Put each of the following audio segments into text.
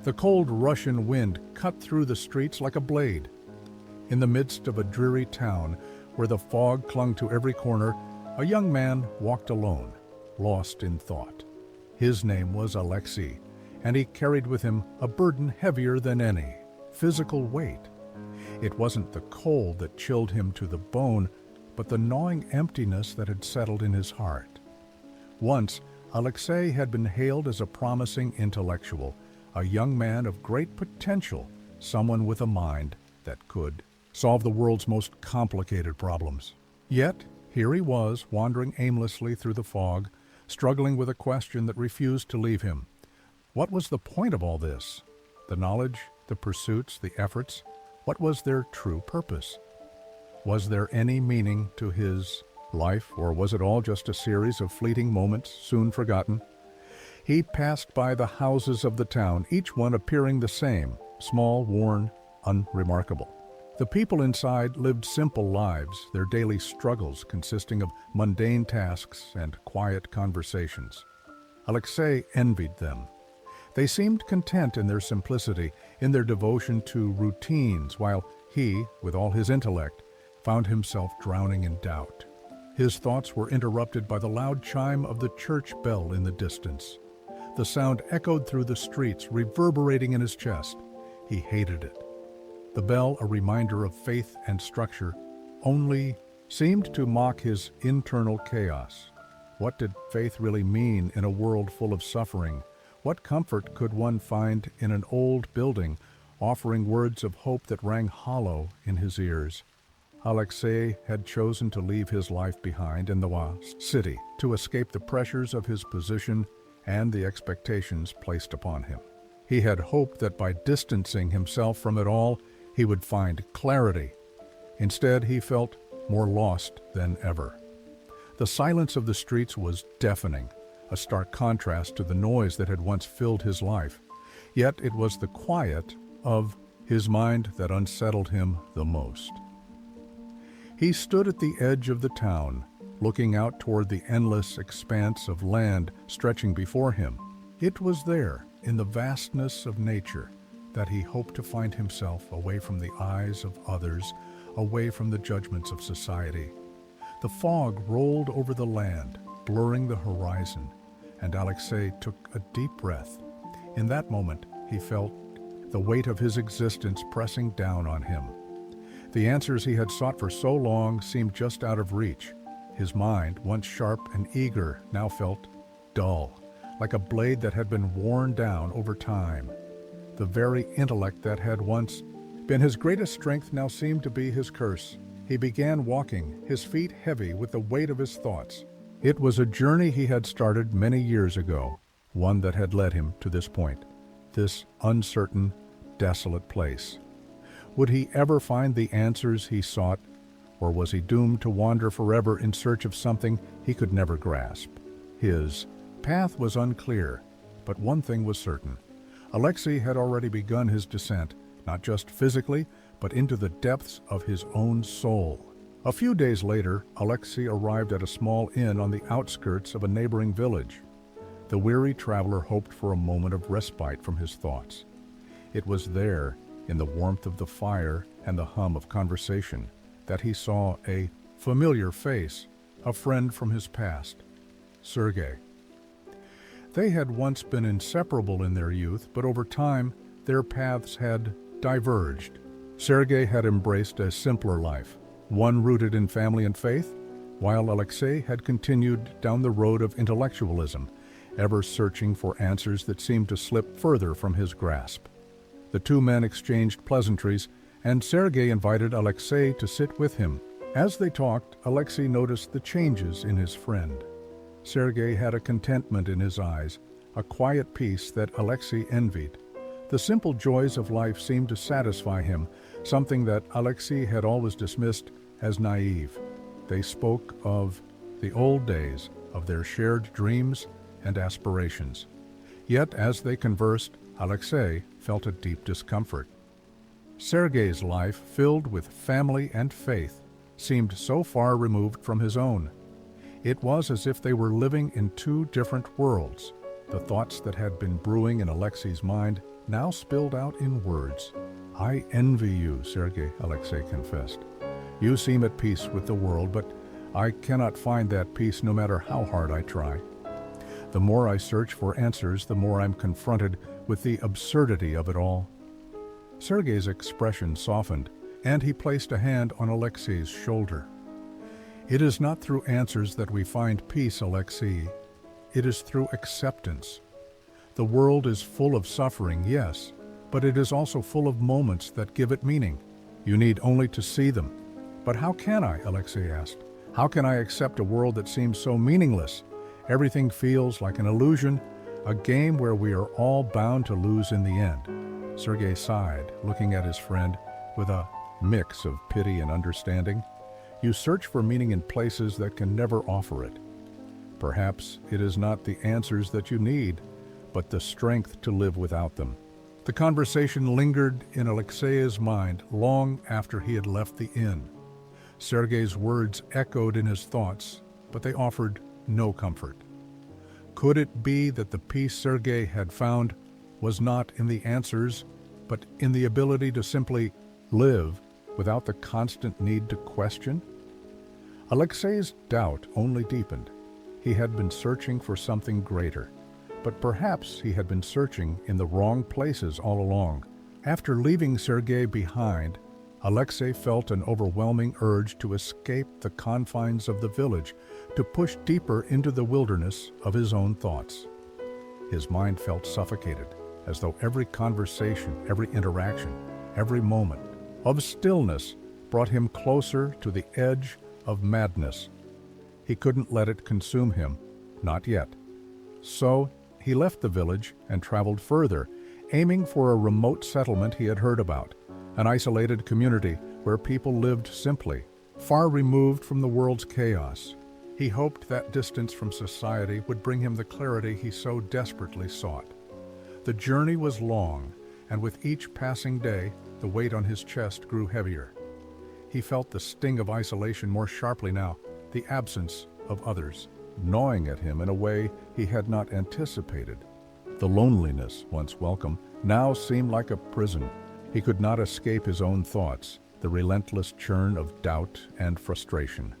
The cold Russian wind cut through the streets like a blade. In the midst of a dreary town where the fog clung to every corner, a young man walked alone, lost in thought. His name was Alexei, and he carried with him a burden heavier than any physical weight. It wasn't the cold that chilled him to the bone, but the gnawing emptiness that had settled in his heart. Once, Alexei had been hailed as a promising intellectual, a young man of great potential, someone with a mind that could solve the world's most complicated problems. Yet, here he was, wandering aimlessly through the fog, struggling with a question that refused to leave him. What was the point of all this? The knowledge, the pursuits, the efforts? What was their true purpose? Was there any meaning to his life, or was it all just a series of fleeting moments, soon forgotten? He passed by the houses of the town, each one appearing the same, small, worn, unremarkable. The people inside lived simple lives, their daily struggles consisting of mundane tasks and quiet conversations. Alexei envied them. They seemed content in their simplicity, in their devotion to routines, while he, with all his intellect, found himself drowning in doubt. His thoughts were interrupted by the loud chime of the church bell in the distance. The sound echoed through the streets, reverberating in his chest. He hated it. The bell, a reminder of faith and structure, only seemed to mock his internal chaos. What did faith really mean in a world full of suffering? What comfort could one find in an old building, offering words of hope that rang hollow in his ears? Alexei had chosen to leave his life behind in the vast city, to escape the pressures of his position and the expectations placed upon him. He had hoped that by distancing himself from it all, he would find clarity. Instead, he felt more lost than ever. The silence of the streets was deafening, a stark contrast to the noise that had once filled his life. Yet it was the quiet of his mind that unsettled him the most. He stood at the edge of the town, looking out toward the endless expanse of land stretching before him. It was there, in the vastness of nature, that he hoped to find himself away from the eyes of others, away from the judgments of society. The fog rolled over the land, blurring the horizon, and Alexei took a deep breath. In that moment, he felt the weight of his existence pressing down on him. The answers he had sought for so long seemed just out of reach. His mind, once sharp and eager, now felt dull, like a blade that had been worn down over time. The very intellect that had once been his greatest strength now seemed to be his curse. He began walking, his feet heavy with the weight of his thoughts. It was a journey he had started many years ago, one that had led him to this point, this uncertain, desolate place. Would he ever find the answers he sought, or was he doomed to wander forever in search of something he could never grasp? His path was unclear, but one thing was certain. Alexei had already begun his descent, not just physically, but into the depths of his own soul. A few days later, Alexei arrived at a small inn on the outskirts of a neighboring village. The weary traveler hoped for a moment of respite from his thoughts. It was there, in the warmth of the fire and the hum of conversation, that he saw a familiar face, a friend from his past, Sergei. They had once been inseparable in their youth, but over time, their paths had diverged. Sergei had embraced a simpler life, one rooted in family and faith, while Alexei had continued down the road of intellectualism, ever searching for answers that seemed to slip further from his grasp. The two men exchanged pleasantries, and Sergei invited Alexei to sit with him. As they talked, Alexei noticed the changes in his friend. Sergei had a contentment in his eyes, a quiet peace that Alexei envied. The simple joys of life seemed to satisfy him, something that Alexei had always dismissed as naive. They spoke of the old days, of their shared dreams and aspirations. Yet, as they conversed, Alexei felt a deep discomfort. Sergei's life, filled with family and faith, seemed so far removed from his own. It was as if they were living in two different worlds. The thoughts that had been brewing in Alexei's mind now spilled out in words. "I envy you," Sergei, Alexei confessed. "You seem at peace with the world, but I cannot find that peace no matter how hard I try. The more I search for answers, the more I'm confronted with the absurdity of it all." Sergei's expression softened, and he placed a hand on Alexei's shoulder. "It is not through answers that we find peace, Alexei. It is through acceptance. The world is full of suffering, yes, but it is also full of moments that give it meaning. You need only to see them." "But how can I?" Alexei asked. "How can I accept a world that seems so meaningless? Everything feels like an illusion, a game where we are all bound to lose in the end." Sergei sighed, looking at his friend with a mix of pity and understanding. "You search for meaning in places that can never offer it. Perhaps it is not the answers that you need, but the strength to live without them." The conversation lingered in Alexei's mind long after he had left the inn. Sergei's words echoed in his thoughts, but they offered no comfort. Could it be that the peace Sergei had found was not in the answers, but in the ability to simply live without the constant need to question? Alexei's doubt only deepened. He had been searching for something greater, but perhaps he had been searching in the wrong places all along. After leaving Sergei behind, Alexei felt an overwhelming urge to escape the confines of the village, to push deeper into the wilderness of his own thoughts. His mind felt suffocated, as though every conversation, every interaction, every moment of stillness brought him closer to the edge of madness. He couldn't let it consume him, not yet. So he left the village and traveled further, aiming for a remote settlement he had heard about, an isolated community where people lived simply, far removed from the world's chaos. He hoped that distance from society would bring him the clarity he so desperately sought. The journey was long, and with each passing day, the weight on his chest grew heavier. He felt the sting of isolation more sharply now, the absence of others, gnawing at him in a way he had not anticipated. The loneliness, once welcome, now seemed like a prison. He could not escape his own thoughts, the relentless churn of doubt and frustration.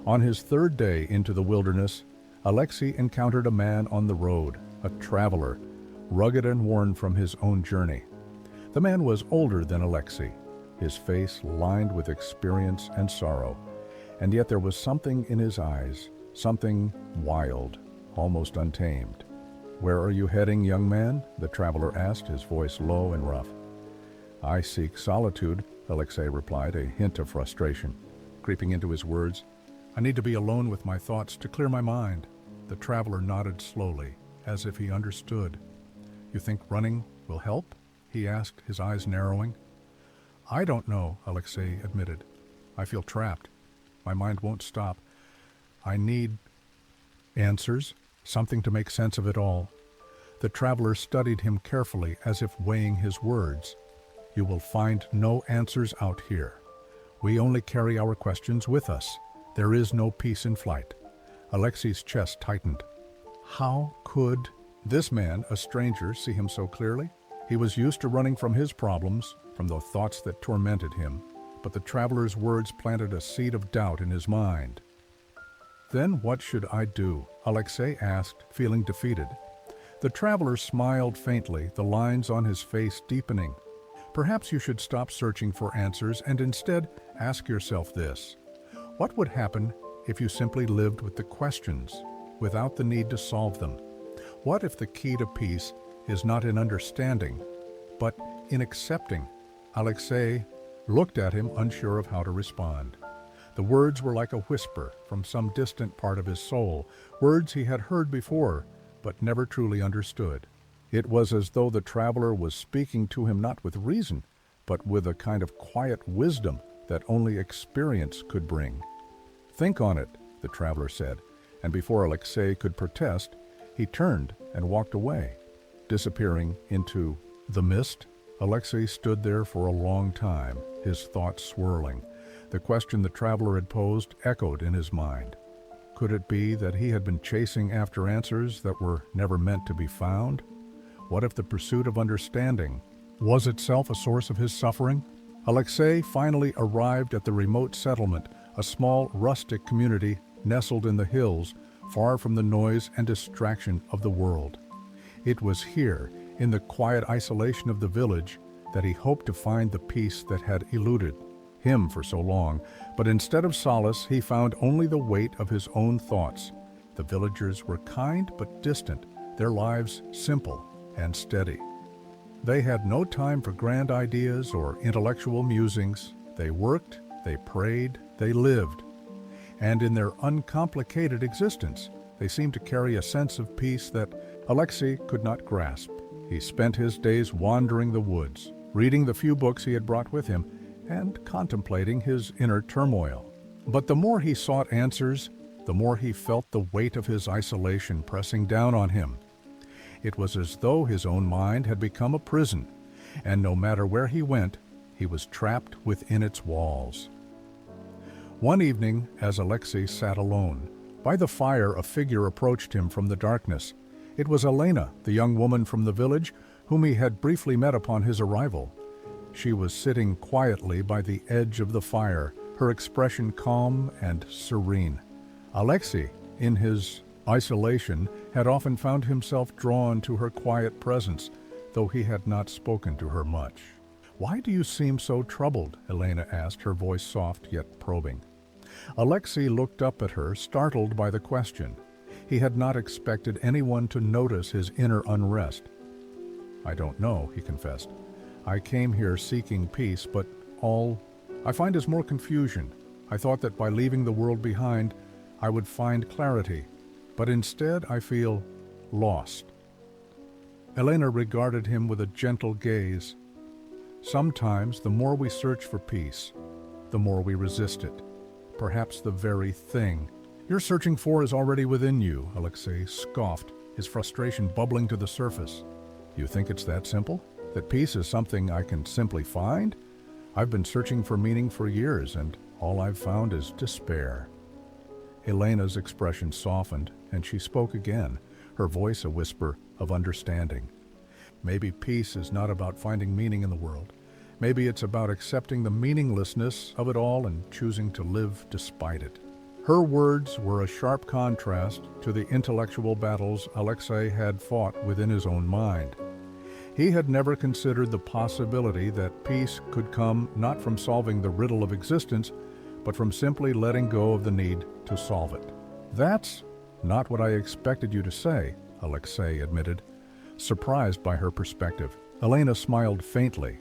On his third day into the wilderness, Alexei encountered a man on the road, a traveler, rugged and worn from his own journey. The man was older than Alexei, his face lined with experience and sorrow, and yet there was something in his eyes, something wild, almost untamed. "Where are you heading, young man?" the traveler asked, his voice low and rough. "I seek solitude," Alexei replied, a hint of frustration creeping into his words. "I need to be alone with my thoughts to clear my mind." The traveler nodded slowly, as if he understood. "You think running will help?" he asked, his eyes narrowing. "I don't know," Alexei admitted. "I feel trapped. My mind won't stop. I need answers, something to make sense of it all." The traveler studied him carefully, as if weighing his words. "You will find no answers out here. We only carry our questions with us. There is no peace in flight." Alexei's chest tightened. How could this man, a stranger, see him so clearly? He was used to running from his problems, from the thoughts that tormented him, but the traveler's words planted a seed of doubt in his mind. "Then what should I do?" Alexei asked, feeling defeated. The traveler smiled faintly, the lines on his face deepening. "Perhaps you should stop searching for answers and instead ask yourself this: what would happen if you simply lived with the questions, without the need to solve them? What if the key to peace is not in understanding, but in accepting?" Alexei looked at him, unsure of how to respond. The words were like a whisper from some distant part of his soul, words he had heard before, but never truly understood. It was as though the traveler was speaking to him not with reason, but with a kind of quiet wisdom that only experience could bring. "Think on it," the traveler said, and before Alexei could protest, he turned and walked away, disappearing into the mist. Alexei stood there for a long time, his thoughts swirling. The question the traveler had posed echoed in his mind. Could it be that he had been chasing after answers that were never meant to be found? What if the pursuit of understanding was itself a source of his suffering? Alexei finally arrived at the remote settlement, a small rustic community nestled in the hills, far from the noise and distraction of the world. It was here, in the quiet isolation of the village, that he hoped to find the peace that had eluded him for so long, but instead of solace, he found only the weight of his own thoughts. The villagers were kind but distant, their lives simple and steady. They had no time for grand ideas or intellectual musings. They worked, they prayed, they lived. And in their uncomplicated existence, they seemed to carry a sense of peace that Alexei could not grasp. He spent his days wandering the woods, reading the few books he had brought with him, and contemplating his inner turmoil. But the more he sought answers, the more he felt the weight of his isolation pressing down on him. It was as though his own mind had become a prison, and no matter where he went, he was trapped within its walls. One evening, as Alexei sat alone, by the fire a figure approached him from the darkness. It was Elena, the young woman from the village, whom he had briefly met upon his arrival. She was sitting quietly by the edge of the fire, her expression calm and serene. Alexei, in his isolation, had often found himself drawn to her quiet presence, though he had not spoken to her much. "Why do you seem so troubled?" Elena asked, her voice soft yet probing. Alexei looked up at her, startled by the question. He had not expected anyone to notice his inner unrest. "I don't know," he confessed. "I came here seeking peace, but all I find is more confusion. I thought that by leaving the world behind, I would find clarity, but instead I feel lost." Elena regarded him with a gentle gaze. Sometimes the more we search for peace, the more we resist it. Perhaps the very thing you're searching for is already within you, Alexei scoffed, his frustration bubbling to the surface. "You think it's that simple? That peace is something I can simply find? I've been searching for meaning for years, and all I've found is despair." Elena's expression softened, and she spoke again, her voice a whisper of understanding. "Maybe peace is not about finding meaning in the world. Maybe it's about accepting the meaninglessness of it all and choosing to live despite it." Her words were a sharp contrast to the intellectual battles Alexei had fought within his own mind. He had never considered the possibility that peace could come not from solving the riddle of existence, but from simply letting go of the need to solve it. "That's not what I expected you to say," Alexei admitted, surprised by her perspective. Elena smiled faintly.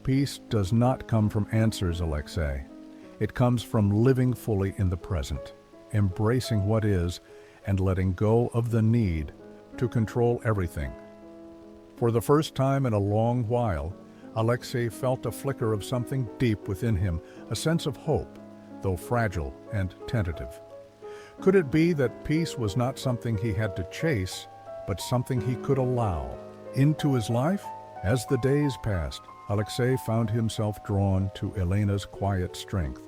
"Peace does not come from answers, Alexei. It comes from living fully in the present, embracing what is, and letting go of the need to control everything." For the first time in a long while, Alexei felt a flicker of something deep within him, a sense of hope, though fragile and tentative. Could it be that peace was not something he had to chase, but something he could allow into his life? As the days passed, Alexei found himself drawn to Elena's quiet strength.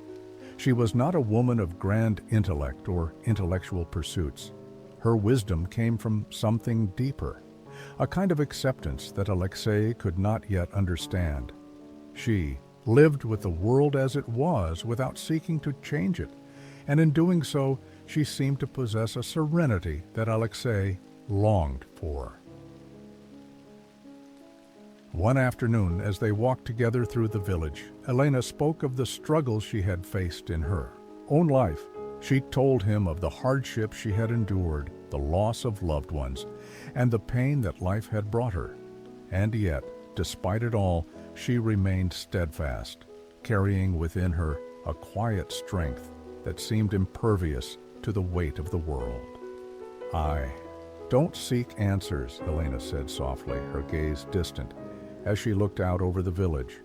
She was not a woman of grand intellect or intellectual pursuits. Her wisdom came from something deeper, a kind of acceptance that Alexei could not yet understand. She lived with the world as it was without seeking to change it, and in doing so, she seemed to possess a serenity that Alexei longed for. One afternoon, as they walked together through the village, Elena spoke of the struggles she had faced in her own life. She told him of the hardships she had endured, the loss of loved ones, and the pain that life had brought her. And yet, despite it all, she remained steadfast, carrying within her a quiet strength that seemed impervious to the weight of the world. "I don't seek answers," Elena said softly, her gaze distant, as she looked out over the village.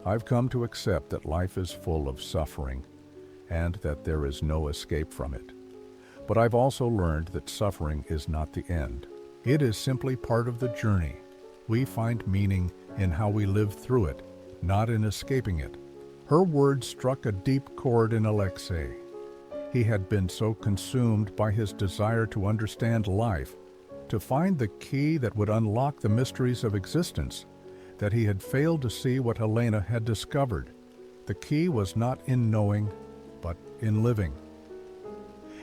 "I've come to accept that life is full of suffering, and that there is no escape from it. But I've also learned that suffering is not the end. It is simply part of the journey. We find meaning in how we live through it, not in escaping it." Her words struck a deep chord in Alexei. He had been so consumed by his desire to understand life to find the key that would unlock the mysteries of existence, that he had failed to see what Helena had discovered. The key was not in knowing, but in living.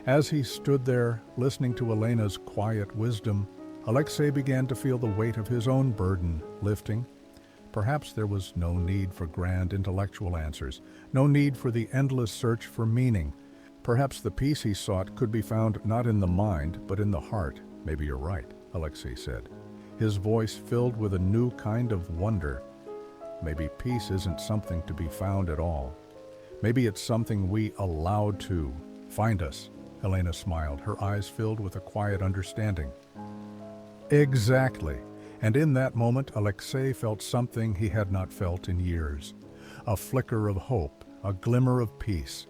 As he stood there, listening to Elena's quiet wisdom, Alexei began to feel the weight of his own burden lifting. Perhaps there was no need for grand intellectual answers, no need for the endless search for meaning. Perhaps the peace he sought could be found not in the mind, but in the heart. Maybe you're right, Alexei said, his voice filled with a new kind of wonder. Maybe peace isn't something to be found at all. Maybe it's something we allow to find us. Helena smiled, her eyes filled with a quiet understanding. Exactly. And in that moment, Alexei felt something he had not felt in years. A flicker of hope, a glimmer of peace.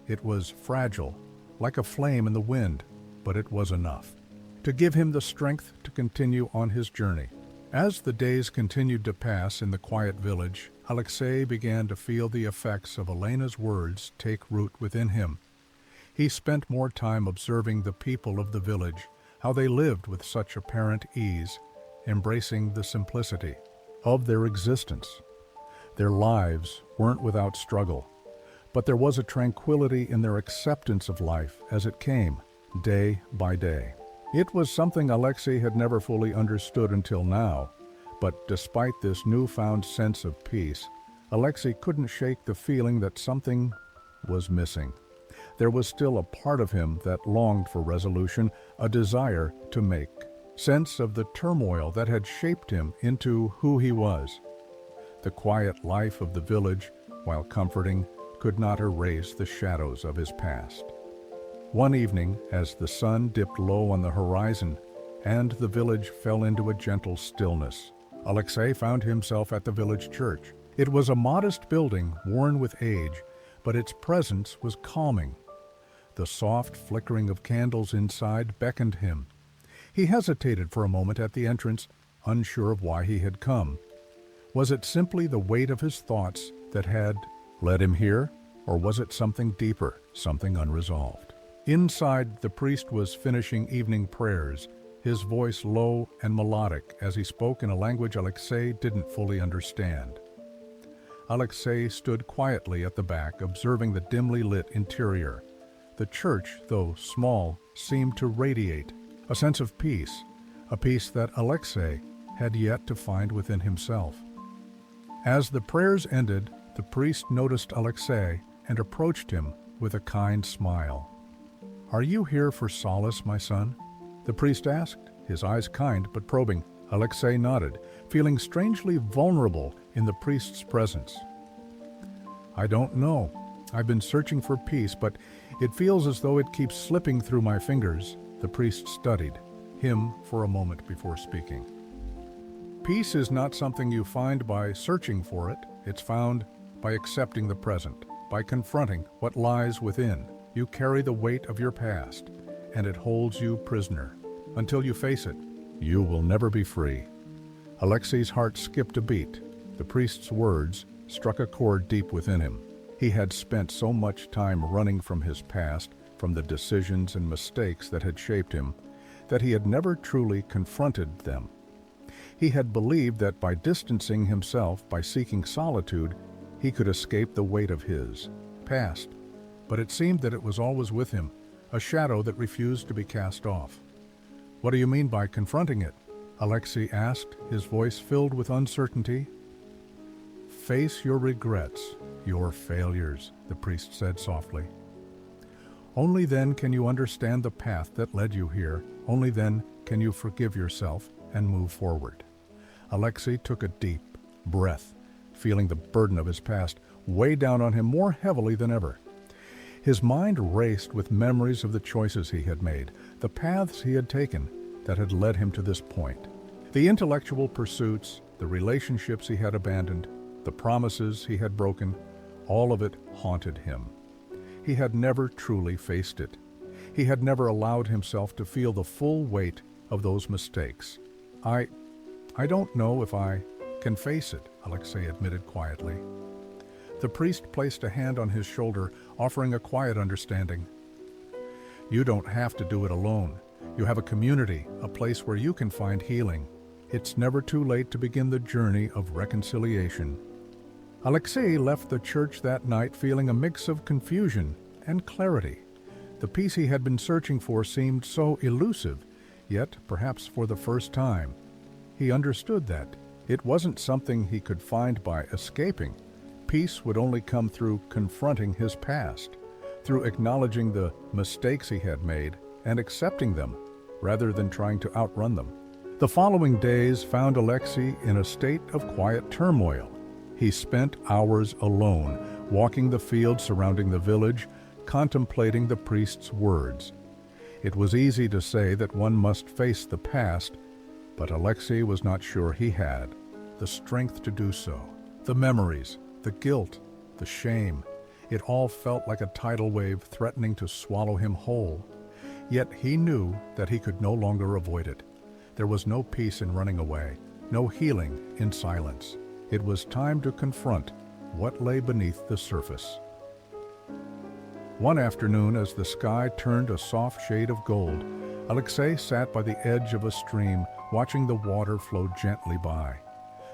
It was fragile, like a flame in the wind, but it was enough to give him the strength to continue on his journey. As the days continued to pass in the quiet village, Alexei began to feel the effects of Elena's words take root within him. He spent more time observing the people of the village, how they lived with such apparent ease, embracing the simplicity of their existence. Their lives weren't without struggle, but there was a tranquility in their acceptance of life as it came, day by day. It was something Alexei had never fully understood until now, but despite this newfound sense of peace, Alexei couldn't shake the feeling that something was missing. There was still a part of him that longed for resolution, a desire to make sense of the turmoil that had shaped him into who he was. The quiet life of the village, while comforting, could not erase the shadows of his past. One evening, as the sun dipped low on the horizon and the village fell into a gentle stillness, Alexei found himself at the village church. It was a modest building, worn with age, but its presence was calming. The soft flickering of candles inside beckoned him. He hesitated for a moment at the entrance, unsure of why he had come. Was it simply the weight of his thoughts that had led him here, or was it something deeper, something unresolved? Inside, the priest was finishing evening prayers, his voice low and melodic as he spoke in a language Alexei didn't fully understand. Alexei stood quietly at the back, observing the dimly lit interior. The church, though small, seemed to radiate a sense of peace, a peace that Alexei had yet to find within himself. As the prayers ended, the priest noticed Alexei and approached him with a kind smile. "Are you here for solace, my son?" the priest asked, his eyes kind but probing. Alexei nodded, feeling strangely vulnerable in the priest's presence. "I don't know. I've been searching for peace, but it feels as though it keeps slipping through my fingers." The priest studied him for a moment before speaking. "Peace is not something you find by searching for it. It's found by accepting the present, by confronting what lies within. You carry the weight of your past, and it holds you prisoner. Until you face it, you will never be free." Alexei's heart skipped a beat. The priest's words struck a chord deep within him. He had spent so much time running from his past, from the decisions and mistakes that had shaped him, that he had never truly confronted them. He had believed that by distancing himself, by seeking solitude, he could escape the weight of his past. But it seemed that it was always with him, a shadow that refused to be cast off. "What do you mean by confronting it?" Alexei asked, his voice filled with uncertainty. "Face your regrets, your failures," the priest said softly. "Only then can you understand the path that led you here. Only then can you forgive yourself and move forward." Alexei took a deep breath, feeling the burden of his past weigh down on him more heavily than ever. His mind raced with memories of the choices he had made, the paths he had taken that had led him to this point. The intellectual pursuits, the relationships he had abandoned, the promises he had broken, all of it haunted him. He had never truly faced it. He had never allowed himself to feel the full weight of those mistakes. I don't know if I can face it," Alexei admitted quietly. The priest placed a hand on his shoulder, offering a quiet understanding. "You don't have to do it alone. You have a community, a place where you can find healing. It's never too late to begin the journey of reconciliation. Alexei left the church that night feeling a mix of confusion and clarity. The peace he had been searching for seemed so elusive, yet, perhaps for the first time, he understood that it wasn't something he could find by escaping. Peace would only come through confronting his past, through acknowledging the mistakes he had made and accepting them, rather than trying to outrun them. The following days found Alexei in a state of quiet turmoil. He spent hours alone, walking the fields surrounding the village, contemplating the priest's words. It was easy to say that one must face the past, but Alexei was not sure he had the strength to do so. The memories, the guilt, the shame, it all felt like a tidal wave threatening to swallow him whole. Yet he knew that he could no longer avoid it. There was no peace in running away, no healing in silence. It was time to confront what lay beneath the surface. One afternoon, as the sky turned a soft shade of gold, Alexei sat by the edge of a stream, watching the water flow gently by.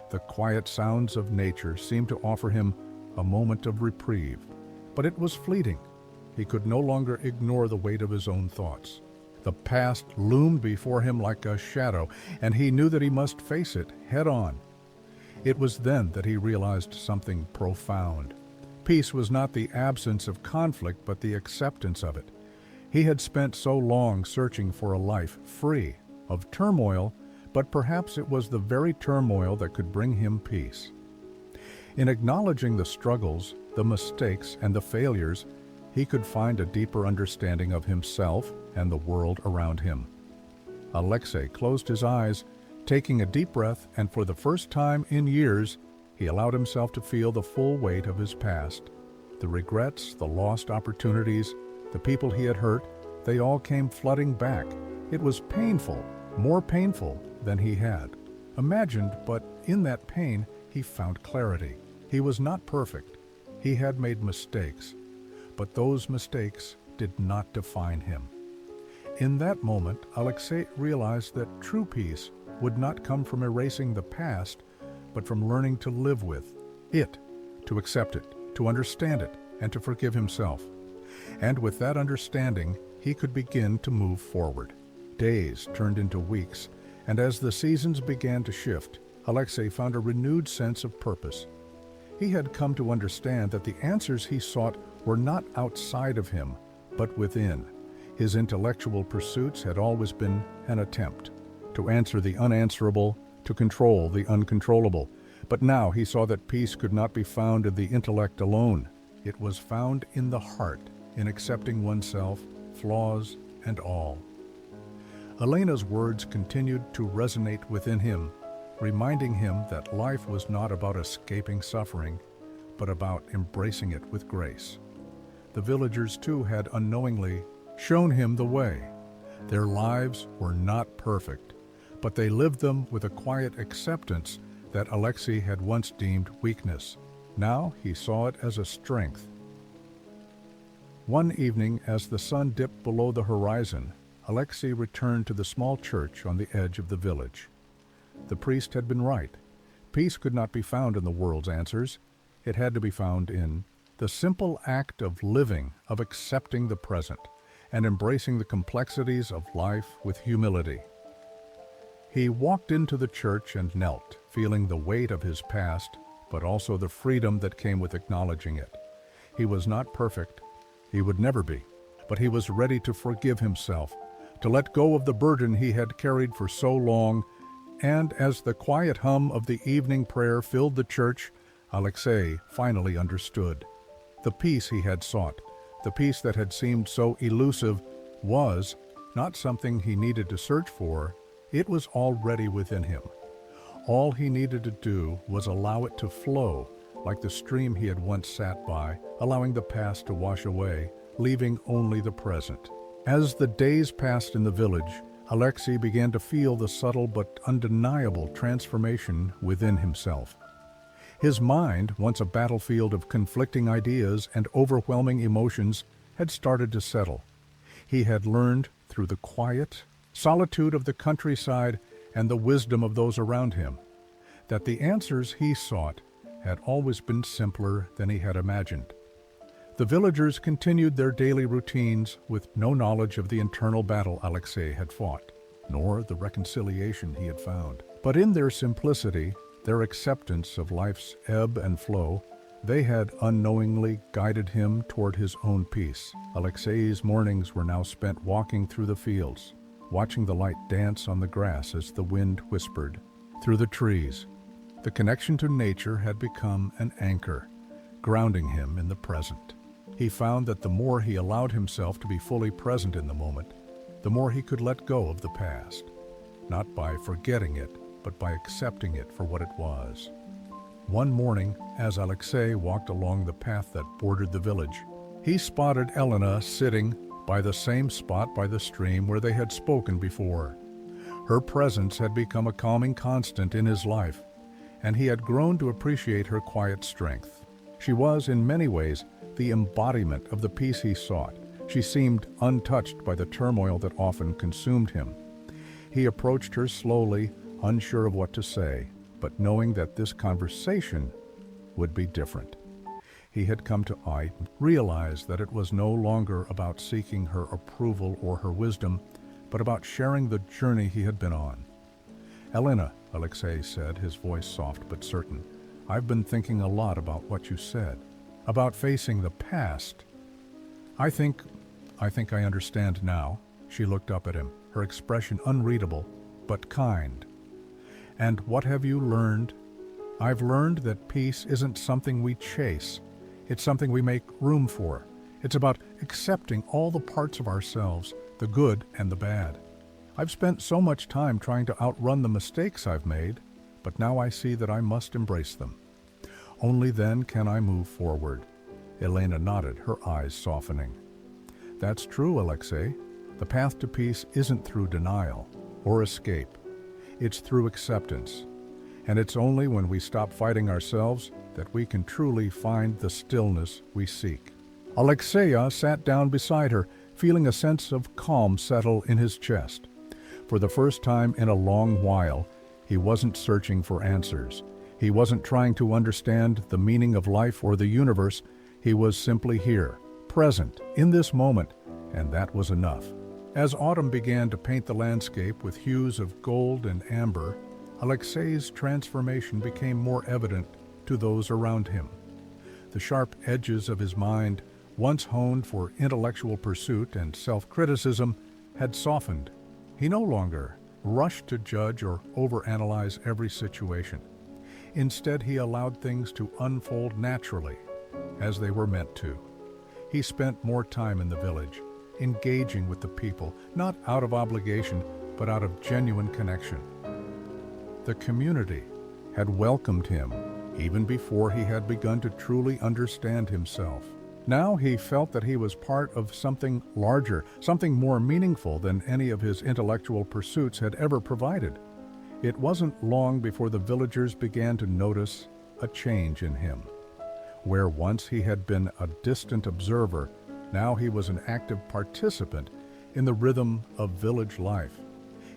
The quiet sounds of nature seemed to offer him a moment of reprieve, but it was fleeting. He could no longer ignore the weight of his own thoughts. The past loomed before him like a shadow, and he knew that he must face it head on. It was then that he realized something profound. Peace was not the absence of conflict, but the acceptance of it. He had spent so long searching for a life free of turmoil, but perhaps it was the very turmoil that could bring him peace. In acknowledging the struggles, the mistakes, and the failures, he could find a deeper understanding of himself and the world around him. Alexei closed his eyes, taking a deep breath, and for the first time in years, he allowed himself to feel the full weight of his past. The regrets, the lost opportunities, the people he had hurt, they all came flooding back. It was painful, more painful than he had imagined, but in that pain, he found clarity. He was not perfect. He had made mistakes, but those mistakes did not define him. In that moment, Alexei realized that true peace would not come from erasing the past, but from learning to live with it, to accept it, to understand it, and to forgive himself. And with that understanding, he could begin to move forward. Days turned into weeks, and as the seasons began to shift, Alexei found a renewed sense of purpose. He had come to understand that the answers he sought were not outside of him, but within. His intellectual pursuits had always been an attempt to answer the unanswerable, to control the uncontrollable. But now he saw that peace could not be found in the intellect alone. It was found in the heart, in accepting oneself, flaws and all. Elena's words continued to resonate within him, reminding him that life was not about escaping suffering, but about embracing it with grace. The villagers too had unknowingly shown him the way. Their lives were not perfect, but they lived them with a quiet acceptance that Alexei had once deemed weakness. Now he saw it as a strength. One evening, as the sun dipped below the horizon, Alexei returned to the small church on the edge of the village. The priest had been right. Peace could not be found in the world's answers. It had to be found in the simple act of living, of accepting the present, and embracing the complexities of life with humility. He walked into the church and knelt, feeling the weight of his past, but also the freedom that came with acknowledging it. He was not perfect. He would never be. But he was ready to forgive himself, to let go of the burden he had carried for so long. And as the quiet hum of the evening prayer filled the church, Alexei finally understood. The peace he had sought, the peace that had seemed so elusive, was not something he needed to search for. It was already within him. All he needed to do was allow it to flow, like the stream he had once sat by, allowing the past to wash away, leaving only the present. As the days passed in the village, Alexei began to feel the subtle but undeniable transformation within himself. His mind, once a battlefield of conflicting ideas and overwhelming emotions, had started to settle. He had learned, through the quiet, solitude of the countryside, and the wisdom of those around him. That the answers he sought had always been simpler than he had imagined. The villagers continued their daily routines with no knowledge of the internal battle Alexei had fought, nor the reconciliation he had found. But in their simplicity, their acceptance of life's ebb and flow, they had unknowingly guided him toward his own peace. Alexei's mornings were now spent walking through the fields, watching the light dance on the grass as the wind whispered through the trees. The connection to nature had become an anchor, grounding him in the present. He found that the more he allowed himself to be fully present in the moment, the more he could let go of the past, not by forgetting it, but by accepting it for what it was. One morning, as Alexei walked along the path that bordered the village, he spotted Elena sitting by the same spot by the stream where they had spoken before. Her presence had become a calming constant in his life, and he had grown to appreciate her quiet strength. She was, in many ways, the embodiment of the peace he sought. She seemed untouched by the turmoil that often consumed him. He approached her slowly, unsure of what to say, but knowing that this conversation would be different. He had come to realize that it was no longer about seeking her approval or her wisdom, but about sharing the journey he had been on. "Elena," Alexei said, his voice soft but certain, "I've been thinking a lot about what you said, about facing the past. I think I understand now." She looked up at him, her expression unreadable, but kind. "And what have you learned?" "I've learned that peace isn't something we chase. It's something we make room for. It's about accepting all the parts of ourselves, the good and the bad. I've spent so much time trying to outrun the mistakes I've made, but now I see that I must embrace them. Only then can I move forward." Elena nodded, her eyes softening. "That's true, Alexei. The path to peace isn't through denial or escape. It's through acceptance. And it's only when we stop fighting ourselves that we can truly find the stillness we seek." Alexei sat down beside her, feeling a sense of calm settle in his chest. For the first time in a long while, he wasn't searching for answers. He wasn't trying to understand the meaning of life or the universe. He was simply here, present, in this moment, and that was enough. As autumn began to paint the landscape with hues of gold and amber, Alexei's transformation became more evident to those around him. The sharp edges of his mind, once honed for intellectual pursuit and self-criticism, had softened. He no longer rushed to judge or overanalyze every situation. Instead, he allowed things to unfold naturally, as they were meant to. He spent more time in the village, engaging with the people, not out of obligation, but out of genuine connection. The community had welcomed him even before he had begun to truly understand himself. Now he felt that he was part of something larger, something more meaningful than any of his intellectual pursuits had ever provided. It wasn't long before the villagers began to notice a change in him. Where once he had been a distant observer, now he was an active participant in the rhythm of village life.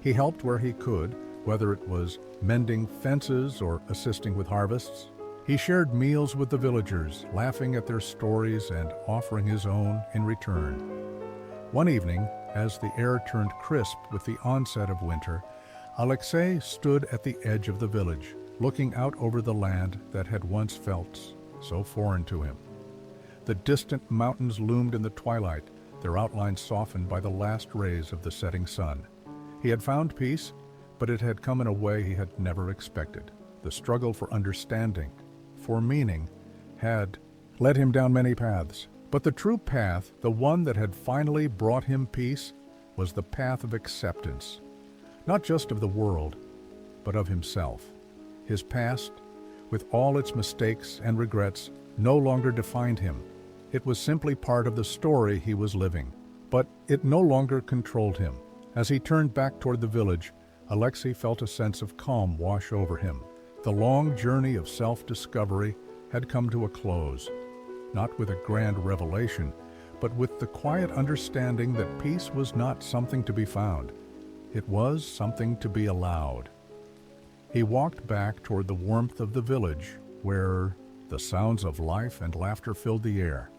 He helped where he could, whether it was mending fences or assisting with harvests. He shared meals with the villagers, laughing at their stories and offering his own in return. One evening, as the air turned crisp with the onset of winter, Alexei stood at the edge of the village, looking out over the land that had once felt so foreign to him. The distant mountains loomed in the twilight, their outlines softened by the last rays of the setting sun. He had found peace, but it had come in a way he had never expected. The struggle for understanding, for meaning, had led him down many paths. But the true path, the one that had finally brought him peace, was the path of acceptance, not just of the world, but of himself. His past, with all its mistakes and regrets, no longer defined him. It was simply part of the story he was living, but it no longer controlled him. As he turned back toward the village, Alexei felt a sense of calm wash over him. The long journey of self-discovery had come to a close, not with a grand revelation, but with the quiet understanding that peace was not something to be found. It was something to be allowed. He walked back toward the warmth of the village, where the sounds of life and laughter filled the air.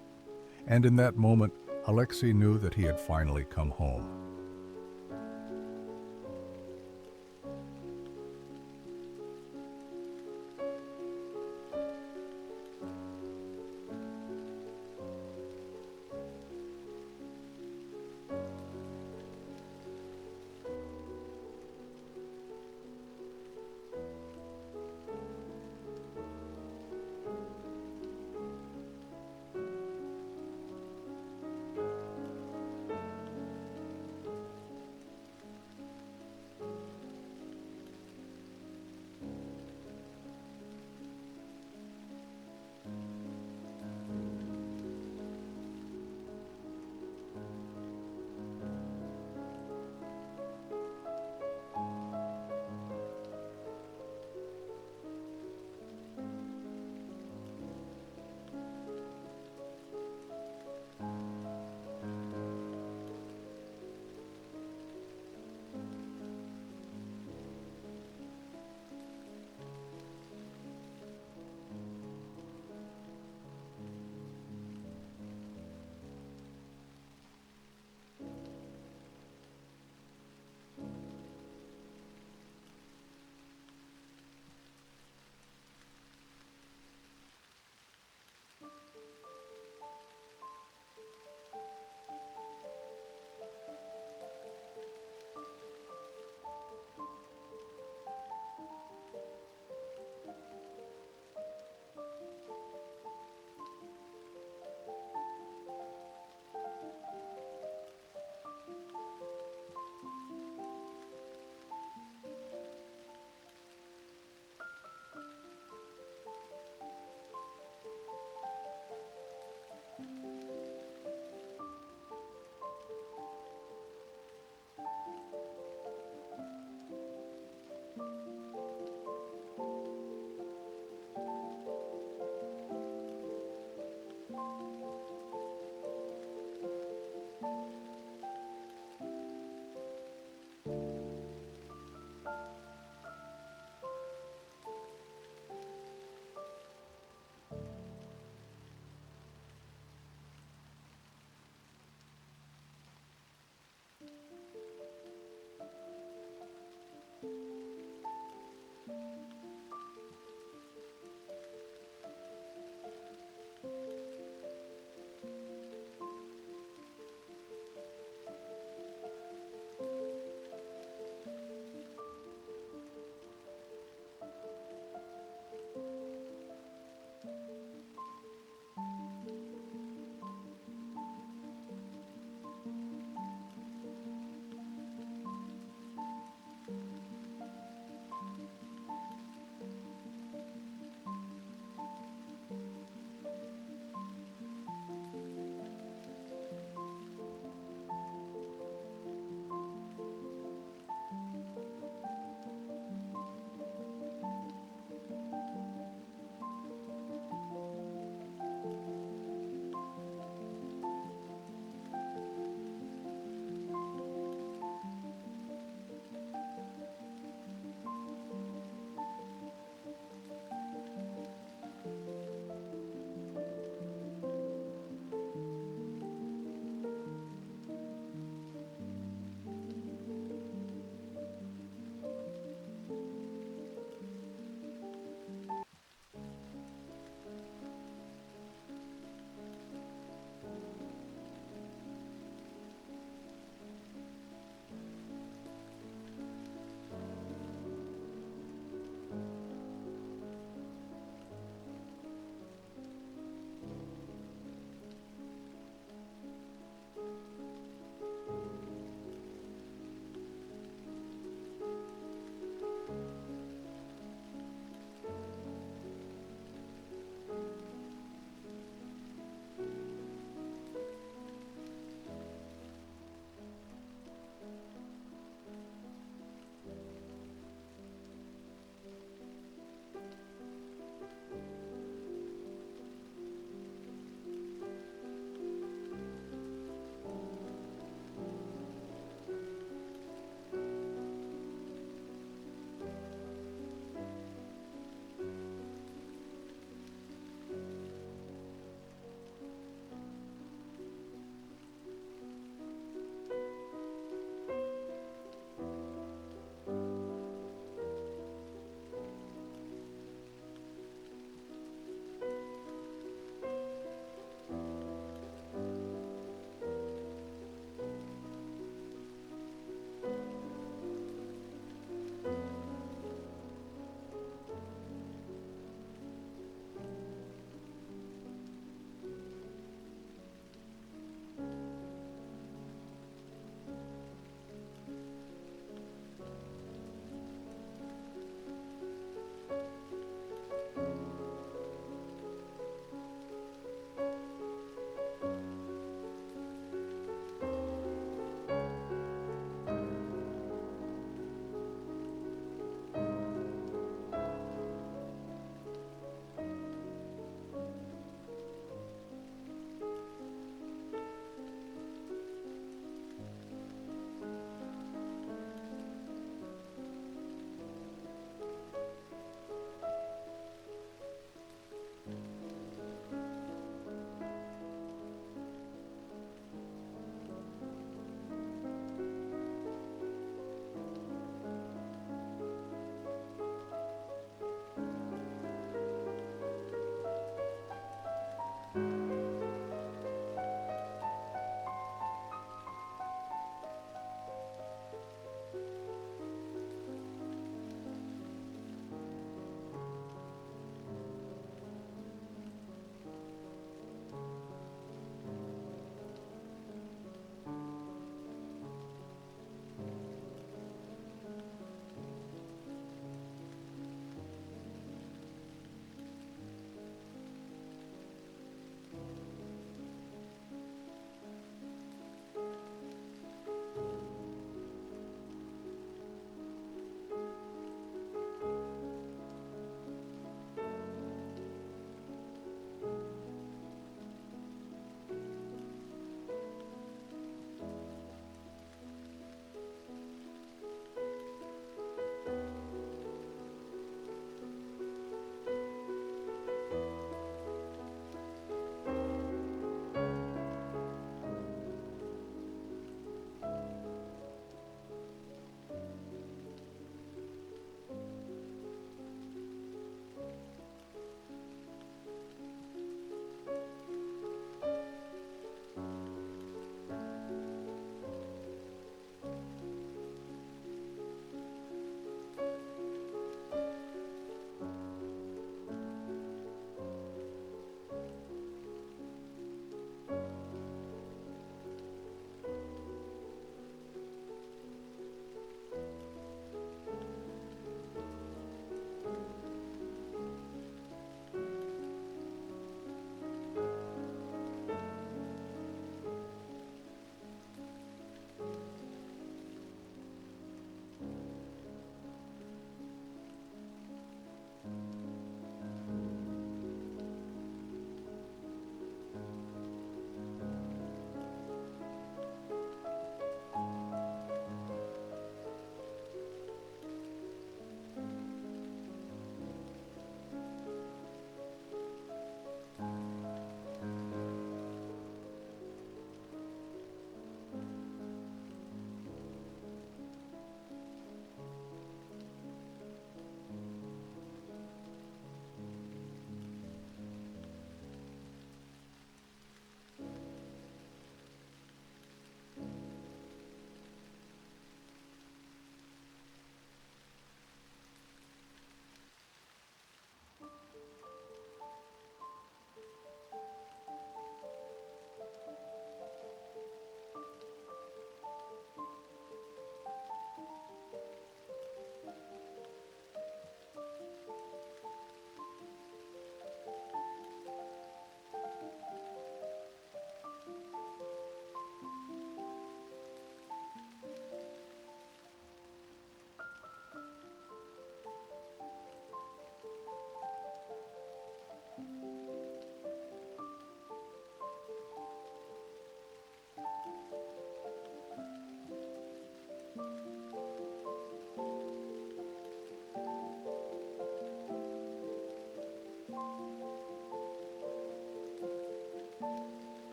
And in that moment, Alexei knew that he had finally come home.